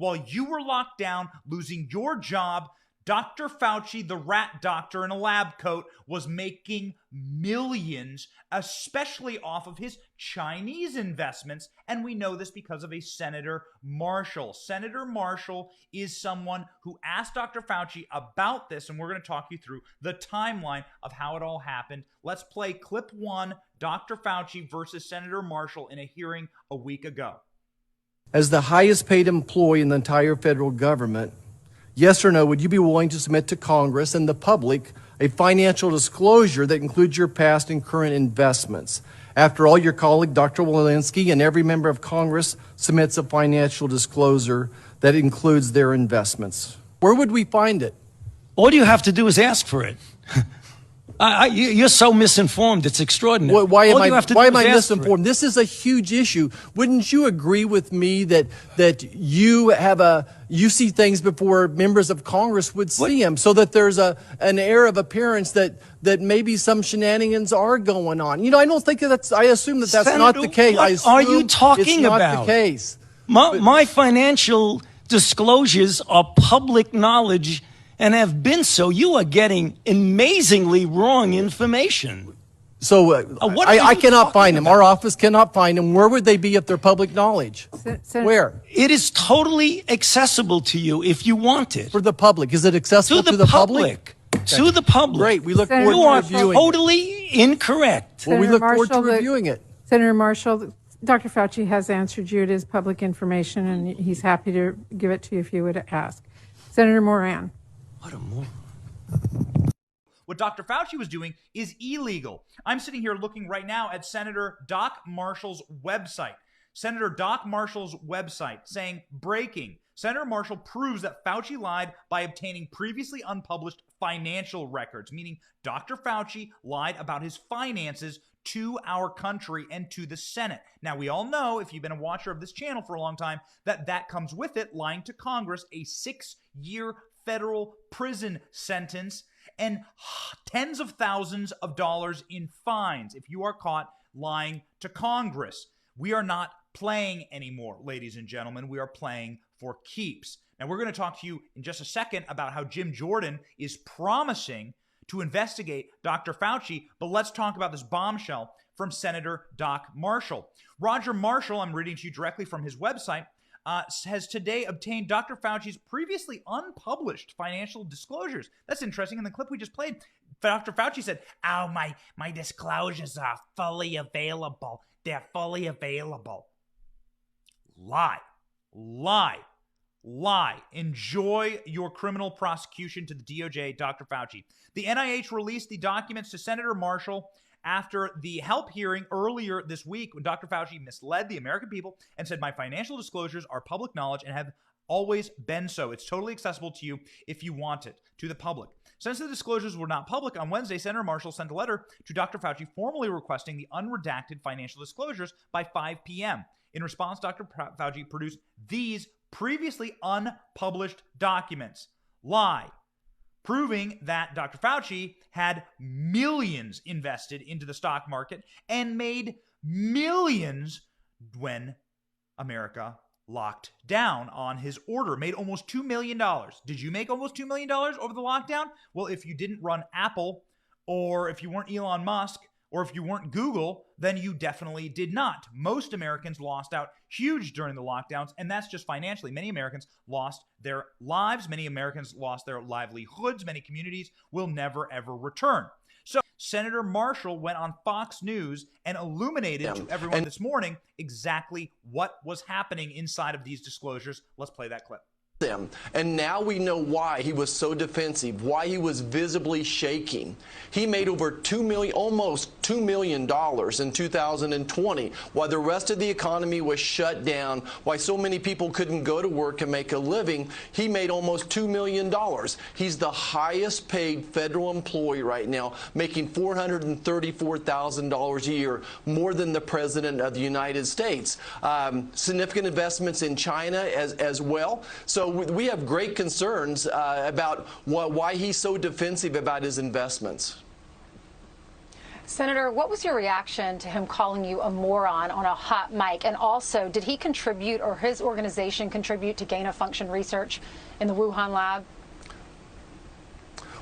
While you were locked down, losing your job, Dr. Fauci, the rat doctor in a lab coat, was making millions, especially off of his Chinese investments. And we know this because of a Senator Marshall. Senator Marshall is someone who asked Dr. Fauci about this, and we're going to talk you through the timeline of how it all happened. Let's play clip 1, Dr. Fauci versus Senator Marshall in a hearing a week ago. As the highest paid employee in the entire federal government, yes or no, would you be willing to submit to Congress and the public a financial disclosure that includes your past and current investments? After all, your colleague, Dr. Walensky, and every member of Congress submits a financial disclosure that includes their investments. Where would we find it? All you have to do is ask for it. You're so misinformed. It's extraordinary. Why am I misinformed? This is a huge issue. Wouldn't you agree with me that you see things before members of Congress would see them, so that there's an air of appearance that maybe some shenanigans are going on? I don't think that's. I assume that's Senator, not the case. What are you talking about? It's not the case. My financial disclosures are public knowledge and have been so. You are getting amazingly wrong information. So I cannot find them. Our office cannot find them. Where would they be if they're public knowledge? Where? It is totally accessible to you if you want it. For the public. Is it accessible to the public? To the public. Great. We look forward to reviewing it. You are totally incorrect. Well, we look forward to reviewing it. Senator Marshall, Dr. Fauci has answered you. It is public information, and he's happy to give it to you if you would ask. Senator Moran. What a moron. What Dr. Fauci was doing is illegal. I'm sitting here looking right now at Senator Doc Marshall's website. Senator Doc Marshall's website saying, breaking. Senator Marshall proves that Fauci lied by obtaining previously unpublished financial records, meaning Dr. Fauci lied about his finances to our country and to the Senate. Now, we all know, if you've been a watcher of this channel for a long time, that comes with it, lying to Congress, a 6-year federal prison sentence and tens of thousands of dollars in fines if you are caught lying to Congress. We are not playing anymore, ladies and gentlemen. We are playing for keeps. Now, we're going to talk to you in just a second about how Jim Jordan is promising to investigate Dr. Fauci, but let's talk about this bombshell from Senator Doc Marshall. Roger Marshall, I'm reading to you directly from his website, has today obtained Dr. Fauci's previously unpublished financial disclosures. That's interesting. In the clip we just played, Dr. Fauci said, "Oh, my disclosures are fully available. They're fully available." Lie. Enjoy your criminal prosecution to the DOJ, Dr. Fauci. The NIH released the documents to Senator Marshall after the HELP hearing earlier this week, when Dr. Fauci misled the American people and said, "My financial disclosures are public knowledge and have always been so. It's totally accessible to you if you want it," to the public. Since the disclosures were not public, on Wednesday, Senator Marshall sent a letter to Dr. Fauci formally requesting the unredacted financial disclosures by 5 p.m. In response, Dr. Fauci produced these previously unpublished documents. Lie. Proving that Dr. Fauci had millions invested into the stock market and made millions when America locked down on his order. Made almost $2 million. Did you make almost $2 million over the lockdown? Well, if you didn't run Apple, or if you weren't Elon Musk, or if you weren't Google, then you definitely did not. Most Americans lost out huge during the lockdowns, and that's just financially. Many Americans lost their lives. Many Americans lost their livelihoods. Many communities will never, ever return. So Senator Marshall went on Fox News and illuminated to everyone this morning exactly what was happening inside of these disclosures. Let's play that clip. And now we know why he was so defensive, why he was visibly shaking. He made over almost $2 million in 2020, while the rest of the economy was shut down, why so many people couldn't go to work and make a living. He made almost $2 million. He's the highest paid federal employee right now, making $434,000 a year, more than the President of the United States. Significant investments in China as well. So we have great concerns about why he's so defensive about his investments. Senator, what was your reaction to him calling you a moron on a hot mic? And also, did he contribute or his organization contribute to gain-of-function research in the Wuhan lab?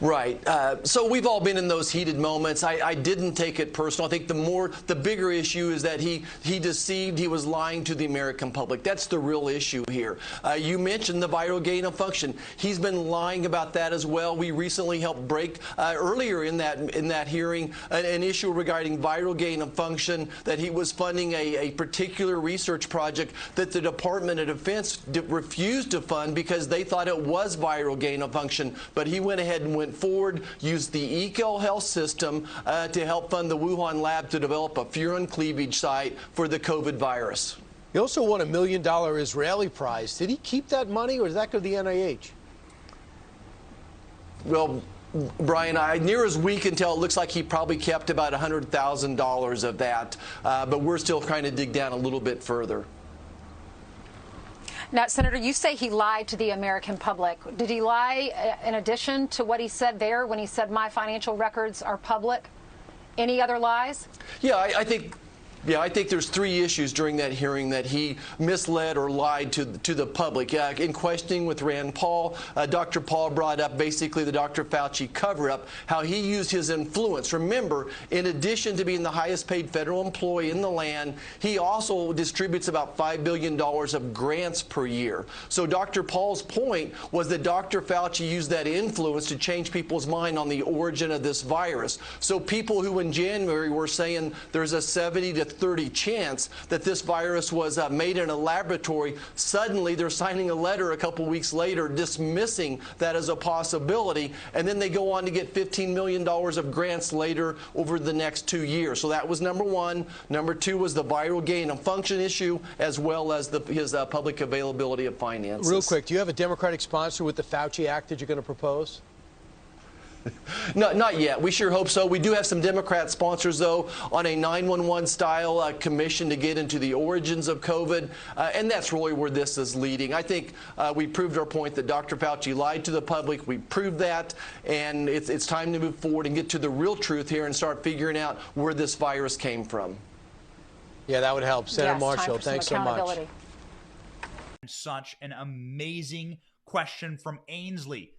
Right. So we've all been in those heated moments. I didn't take it personal. I think the bigger issue is that he deceived. He was lying to the American public. That's the real issue here. You mentioned the viral gain of function. He's been lying about that as well. We recently helped break earlier in that hearing an issue regarding viral gain of function, that he was funding a particular research project that the Department of Defense refused to fund because they thought it was viral gain of function. But he went ahead and went forward, used the EcoHealth system to help fund the Wuhan lab to develop a furin cleavage site for the COVID virus. He also won $1 million Israeli prize. Did he keep that money, or did that go to the NIH? Well, Brian, near as we can tell, it looks like he probably kept about $100,000 of that, but we're still trying to dig down a little bit further. Now, Senator, you say he lied to the American public. Did he lie in addition to what he said there when he said my financial records are public? Any other lies? Yeah, I think there's three issues during that hearing that he misled or lied to the public. In questioning with Rand Paul, Dr. Paul brought up basically the Dr. Fauci cover-up, how he used his influence. Remember, in addition to being the highest paid federal employee in the land, he also distributes about $5 billion of grants per year. So Dr. Paul's point was that Dr. Fauci used that influence to change people's mind on the origin of this virus. So people who in January were saying there's a 70 to 30 chance that this virus was made in a laboratory, suddenly they're signing a letter a couple weeks later dismissing that as a possibility, and then they go on to get $15 million of grants later over the next 2 years. So that was number one. Number two was the viral gain of function issue, as well as his public availability of finances. Real quick, do you have a Democratic sponsor with the Fauci Act that you're going to propose? No, not yet. We sure hope so. We do have some Democrat sponsors, though, on a 911-style commission to get into the origins of COVID, and that's really where this is leading. I think we proved our point that Dr. Fauci lied to the public. We proved that, and it's time to move forward and get to the real truth here and start figuring out where this virus came from. Yeah, that would help. Senator Yes, Marshall, thanks so much. Such an amazing question from Ainsley.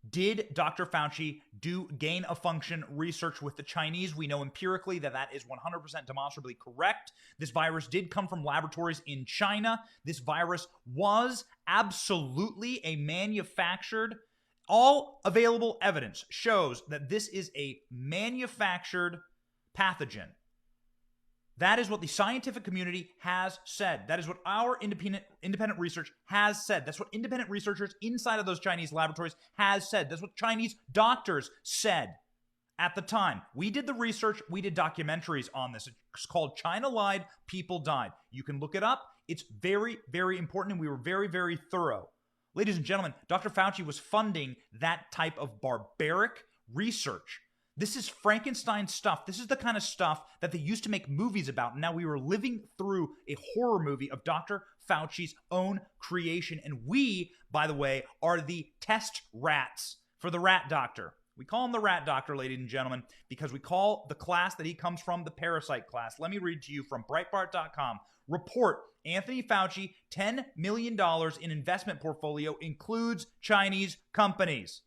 Did Dr. Fauci do gain-of-function research with the Chinese? We know empirically that that is 100% demonstrably correct. This virus did come from laboratories in China. This virus was absolutely a manufactured. All available evidence shows that this is a manufactured pathogen. That is what the scientific community has said. That is what our independent research has said. That's what independent researchers inside of those Chinese laboratories has said. That's what Chinese doctors said at the time. We did the research. We did documentaries on this. It's called China Lied, People Died. You can look it up. It's very, very important, and we were very, very thorough. Ladies and gentlemen, Dr. Fauci was funding that type of barbaric research. This is Frankenstein stuff. This is the kind of stuff that they used to make movies about. And now we were living through a horror movie of Dr. Fauci's own creation. And we, by the way, are the test rats for the rat doctor. We call him the rat doctor, ladies and gentlemen, because we call the class that he comes from the parasite class. Let me read to you from Breitbart.com. Report, Anthony Fauci, $10 million in investment portfolio includes Chinese companies.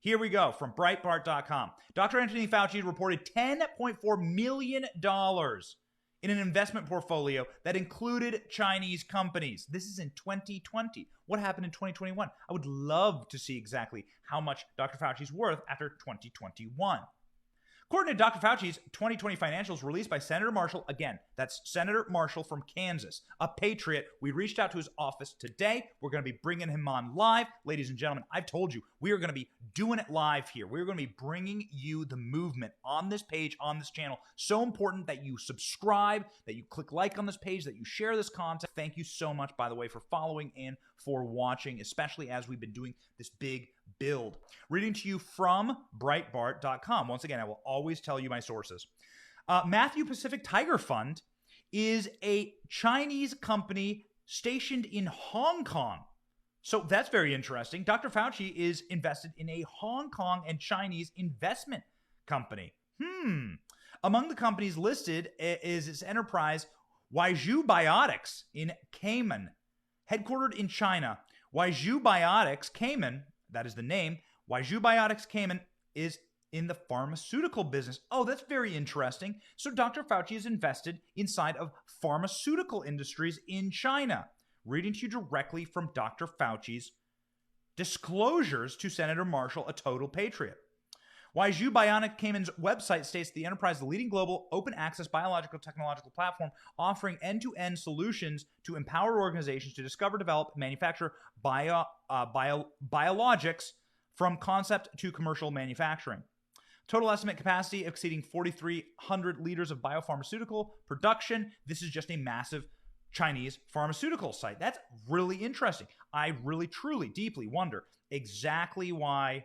Here we go from Breitbart.com. Dr. Anthony Fauci reported $10.4 million in an investment portfolio that included Chinese companies. This is in 2020. What happened in 2021? I would love to see exactly how much Dr. Fauci's worth after 2021. According to Dr. Fauci's 2020 financials released by Senator Marshall, again, that's Senator Marshall from Kansas, a patriot. We reached out to his office today. We're going to be bringing him on live. Ladies and gentlemen, I've told you, we are going to be doing it live here. We're going to be bringing you the movement on this page, on this channel. So important that you subscribe, that you click like on this page, that you share this content. Thank you so much, by the way, for following and for watching, especially as we've been doing this big build. Reading to you from Breitbart.com. Once again, I will always tell you my sources. Matthew Pacific Tiger Fund is a Chinese company stationed in Hong Kong. So that's very interesting. Dr. Fauci is invested in a Hong Kong and Chinese investment company. Among the companies listed is its enterprise, Weizhou Biotics in Cayman. Headquartered in China, Weizhou Biotics Cayman, that is the name, Weizhou Biotics Cayman is in the pharmaceutical business. Oh, that's very interesting. So Dr. Fauci is invested inside of pharmaceutical industries in China. Reading to you directly from Dr. Fauci's disclosures to Senator Marshall, a total patriot. Weizhou Biotics Cayman's website states the enterprise is the leading global open-access biological technological platform offering end-to-end solutions to empower organizations to discover, develop, and manufacture biologics from concept to commercial manufacturing. Total estimate capacity exceeding 4,300 liters of biopharmaceutical production. This is just a massive Chinese pharmaceutical site. That's really interesting. I really, truly, deeply wonder exactly why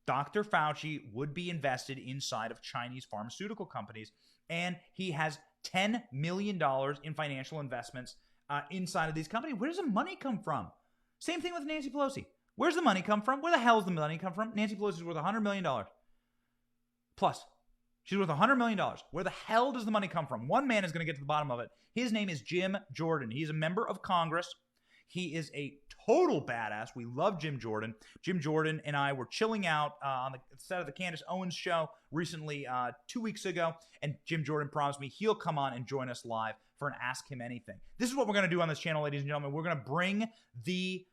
Dr. Fauci would be invested inside of Chinese pharmaceutical companies, and he has $10 million in financial investments inside of these companies. Where does the money come from? Same thing with Nancy Pelosi. Where's the money come from? Where the hell does the money come from? Nancy Pelosi is worth $100 million. Plus, she's worth $100 million. Where the hell does the money come from? One man is going to get to the bottom of it. His name is Jim Jordan. He's a member of Congress. He is a total badass. We love Jim Jordan. Jim Jordan and I were chilling out on the set of the Candace Owens show recently 2 weeks ago, and Jim Jordan promised me he'll come on and join us live for an Ask Him Anything. This is what we're going to do on this channel, ladies and gentlemen. We're going to bring the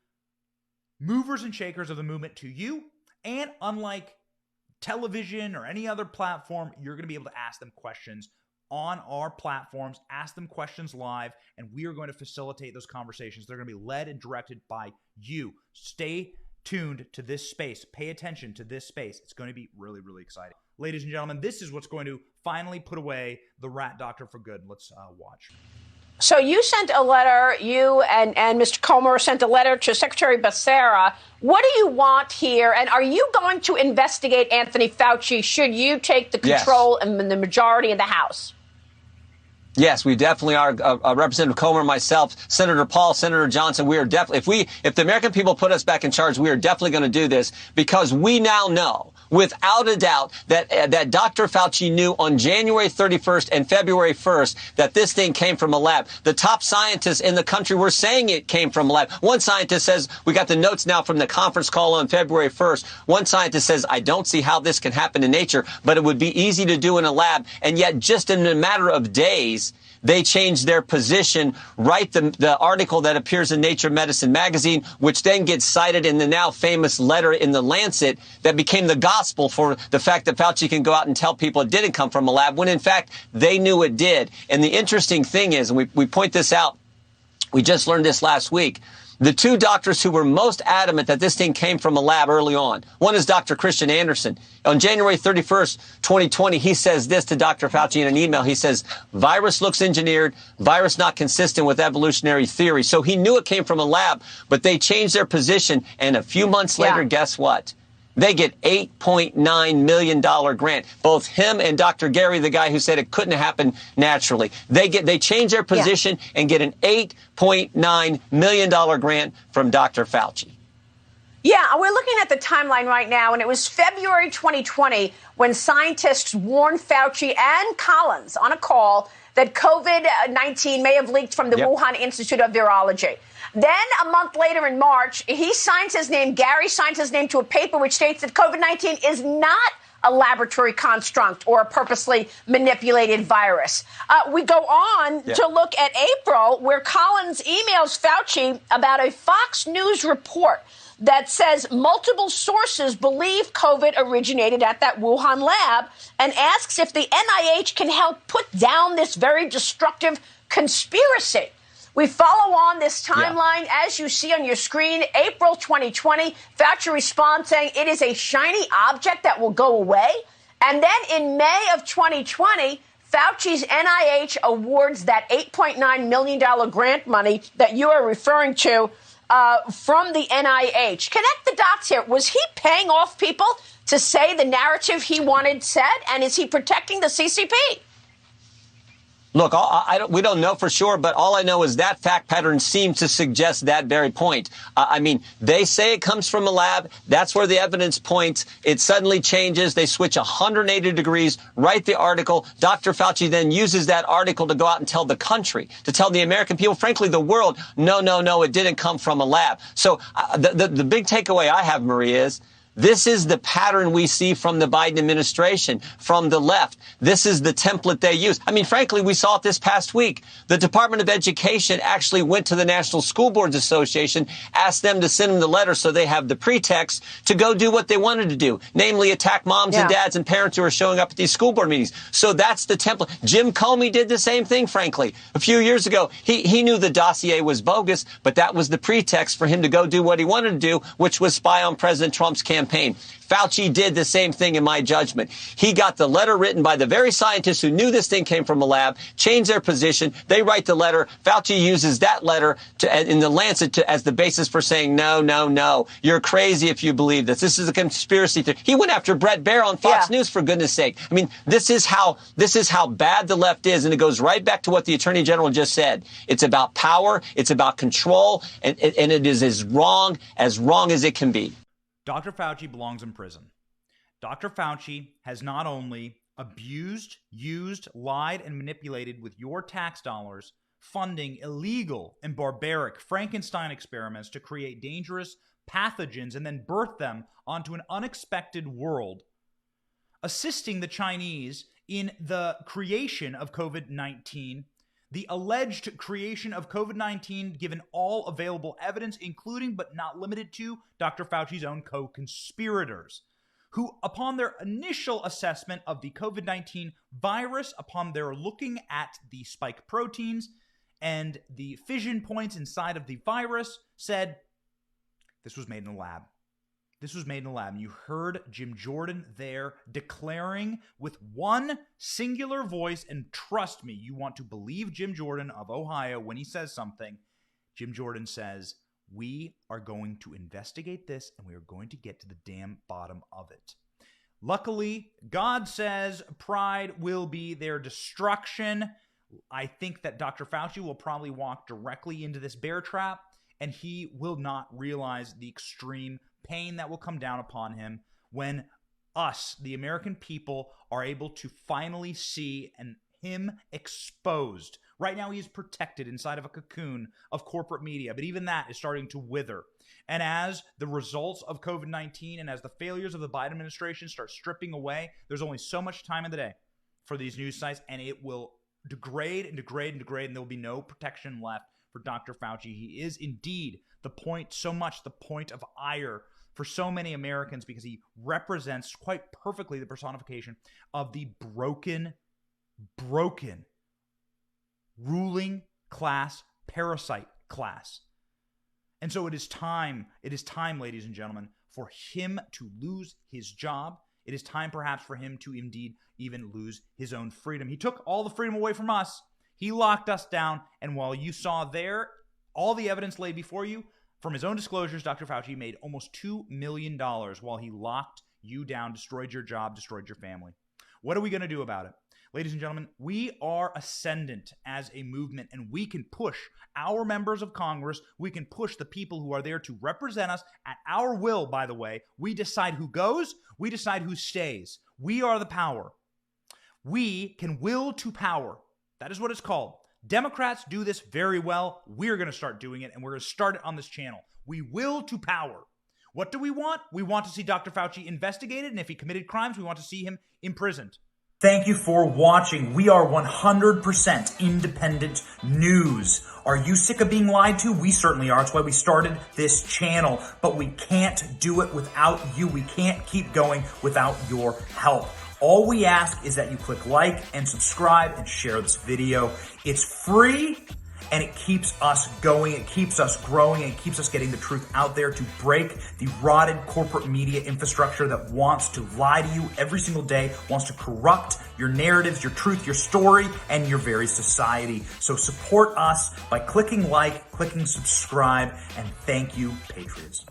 movers and shakers of the movement to you, and unlike television or any other platform, you're going to be able to ask them questions on our platforms, ask them questions live, and we are going to facilitate those conversations. They're going to be led and directed by you. Stay tuned to this space. Pay attention to this space. It's going to be really, really exciting. Ladies and gentlemen, this is what's going to finally put away the rat doctor for good. Let's watch. So you sent a letter, you and Mr. Comer sent a letter to Secretary Becerra. What do you want here? And are you going to investigate Anthony Fauci should you take the control and the majority in the House? Yes, we definitely are. Representative Comer, myself, Senator Paul, Senator Johnson, we are definitely, if the American people put us back in charge, we are definitely going to do this, because we now know without a doubt that Dr. Fauci knew on January 31st and February 1st that this thing came from a lab. The top scientists in the country were saying it came from a lab. One scientist says, we got the notes now from the conference call on February 1st. One scientist says, I don't see how this can happen in nature, but it would be easy to do in a lab. And yet just in a matter of days, they changed their position, write the article that appears in Nature Medicine magazine, which then gets cited in the now famous letter in the Lancet that became the gospel for the fact that Fauci can go out and tell people it didn't come from a lab, when in fact they knew it did. And the interesting thing is, and we point this out, we just learned this last week, the two doctors who were most adamant that this thing came from a lab early on. One is Dr. Christian Anderson. On January 31st, 2020, he says this to Dr. Fauci in an email. He says, virus looks engineered, virus not consistent with evolutionary theory. So he knew it came from a lab, but they changed their position. And a few months later, guess what? They get $8.9 million grant. Both him and Dr. Gary, the guy who said it couldn't happen naturally. They change their position and get an $8.9 million grant from Dr. Fauci. Yeah, we're looking at the timeline right now, and it was February 2020 when scientists warned Fauci and Collins on a call that COVID-19 may have leaked from the Wuhan Institute of Virology. Then a month later in March, Gary signs his name to a paper which states that COVID-19 is not a laboratory construct or a purposely manipulated virus. We go on to look at April, where Collins emails Fauci about a Fox News report that says multiple sources believe COVID originated at that Wuhan lab, and asks if the NIH can help put down this very destructive conspiracy. We follow on this timeline, as you see on your screen, April 2020. Fauci responds saying it is a shiny object that will go away. And then in May of 2020, Fauci's NIH awards that $8.9 million grant money that you are referring to from the NIH. Connect the dots here. Was he paying off people to say the narrative he wanted said? And is he protecting the CCP? Look, we don't know for sure, but all I know is that fact pattern seems to suggest that very point. I mean, they say it comes from a lab. That's where the evidence points. It suddenly changes. They switch 180 degrees, write the article. Dr. Fauci then uses that article to go out and tell the country, to tell the American people, frankly, the world, no, it didn't come from a lab. So the big takeaway I have, Maria, is this is the pattern we see from the Biden administration, from the left. This is the template they use. I mean, frankly, we saw it this past week. The Department of Education actually went to the National School Boards Association, asked them to send them the letter so they have the pretext to go do what they wanted to do, namely attack moms and dads and parents who are showing up at these school board meetings. So that's the template. Jim Comey did the same thing, frankly. A few years ago, he knew the dossier was bogus, but that was the pretext for him to go do what he wanted to do, which was spy on President Trump's campaign. Fauci did the same thing in my judgment. He got the letter written by the very scientists who knew this thing came from a lab, changed their position. They write the letter. Fauci uses that letter in the Lancet as the basis for saying, no, you're crazy if you believe this. This is a conspiracy theory. He went after Brett Baer on Fox News, for goodness sake. I mean, this is how bad the left is. And it goes right back to what the Attorney General just said. It's about power. It's about control. And it is as wrong as it can be. Dr. Fauci belongs in prison. Dr. Fauci has not only abused, used, lied, and manipulated with your tax dollars, funding illegal and barbaric Frankenstein experiments to create dangerous pathogens and then birth them onto an unexpected world, assisting the Chinese in the creation of COVID-19, the alleged creation of COVID-19, given all available evidence, including but not limited to Dr. Fauci's own co-conspirators, who, upon their initial assessment of the COVID-19 virus, upon their looking at the spike proteins and the fission points inside of the virus, said, this was made in a lab. This was made in a lab. And you heard Jim Jordan there declaring with one singular voice, and trust me, you want to believe Jim Jordan of Ohio when he says something. Jim Jordan says, we are going to investigate this and we are going to get to the damn bottom of it. Luckily, God says pride will be their destruction. I think that Dr. Fauci will probably walk directly into this bear trap, and he will not realize the extreme pain that will come down upon him when us, the American people, are able to finally see him exposed. Right now, he is protected inside of a cocoon of corporate media, but even that is starting to wither. And as the results of COVID-19 and as the failures of the Biden administration start stripping away, there's only so much time in the day for these news sites, and it will degrade and degrade and degrade, and there will be no protection left for Dr. Fauci. He is indeed the point of ire for so many Americans, because he represents quite perfectly the personification of the broken ruling class, parasite class. And so it is time, ladies and gentlemen, for him to lose his job. It is time perhaps for him to indeed even lose his own freedom. He took all the freedom away from us. He locked us down. And while you saw there all the evidence laid before you, from his own disclosures, Dr. Fauci made almost $2 million while he locked you down, destroyed your job, destroyed your family. What are we going to do about it? Ladies and gentlemen, we are ascendant as a movement, and we can push our members of Congress. We can push the people who are there to represent us at our will, by the way. We decide who goes. We decide who stays. We are the power. We can will to power. That is what it's called. Democrats do this very well. We're going to start doing it, and we're going to start it on this channel. We will to power. What do we want? We want to see Dr. Fauci investigated, and if he committed crimes, we want to see him imprisoned. Thank you for watching. We are 100% independent news. Are you sick of being lied to? We certainly are. That's why we started this channel. But we can't do it without you. We can't keep going without your help. All we ask is that you click like and subscribe and share this video. It's free, and it keeps us going, it keeps us growing, and it keeps us getting the truth out there to break the rotted corporate media infrastructure that wants to lie to you every single day, wants to corrupt your narratives, your truth, your story, and your very society. So support us by clicking like, clicking subscribe, and thank you, Patriots.